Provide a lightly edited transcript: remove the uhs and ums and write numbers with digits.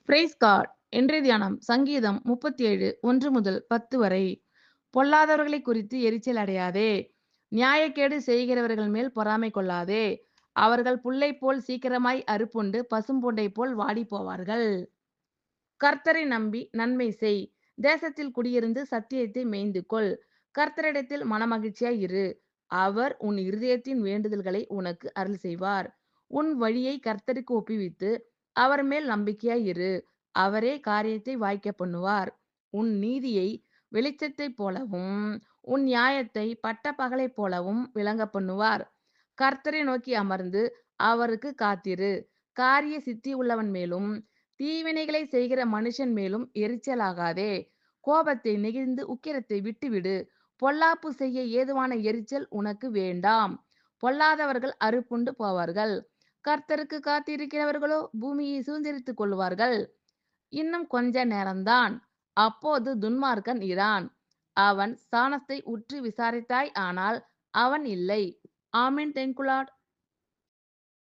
Price God. இன்றைய தியானம் சங்கீதம் 37 1 முதல் 10 வரை. பொல்லாதவர்களை குறித்து எரிச்சல் அடையாதே. நியாயக்கேடு செய்கிறவர்கள் மேல் பொறாமை கொள்ளாதே. அவர்கள் புல்லை போல் சீக்கிரமாய் அறுப்புண்டு பசும்பொன்றை போல் வாடி போவார்கள். கர்த்தரை நம்பி நன்மை செய். தேசத்தில் குடியிருந்து சத்தியத்தை மேய்ந்து கொள். கர்த்தரிடத்தில் மனமகிழ்ச்சியாய் இரு. அவர் உன் இருதயத்தின் வேண்டுதல்களை உனக்கு அருள் செய்வார். உன் வழியை கர்த்தருக்கு ஒப்புவித்து அவர் மேல் நம்பிக்கையாய் இரு. அவரே காரியத்தை வாய்க்க பண்ணுவார். உன் நீதியை வெளிச்சத்தைப் போலவும் உன் நியாயத்தை பட்டப்பகலைப் போலவும் விளங்க பண்ணுவார். கர்த்தரை நோக்கி அமர்ந்து அவருக்கு காத்திரு. காரிய சித்தி உள்ளவன் மேலும் தீவினைகளை செய்கிற மனுஷன் மேலும் எரிச்சலாகாதே. கோபத்தை நெகிழ்ந்து உக்கிரத்தை விட்டுவிடு. பொல்லாப்பு செய்ய ஏதுவான எரிச்சல் உனக்கு வேண்டாம். பொல்லாதவர்கள் அறுப்புண்டு போவார்கள். கர்த்தருக்கு காத்திருக்கிறவர்களோ பூமியை சுதந்தரித்துக் கொள்வார்கள். இன்னும் கொஞ்ச நேரம்தான். அப்போது துன்மார்க்கன் இரான். அவன் ஸ்தானத்தை உற்று விசாரித்தாய், ஆனால் அவன் இல்லை. ஆமென். Thank you Lord.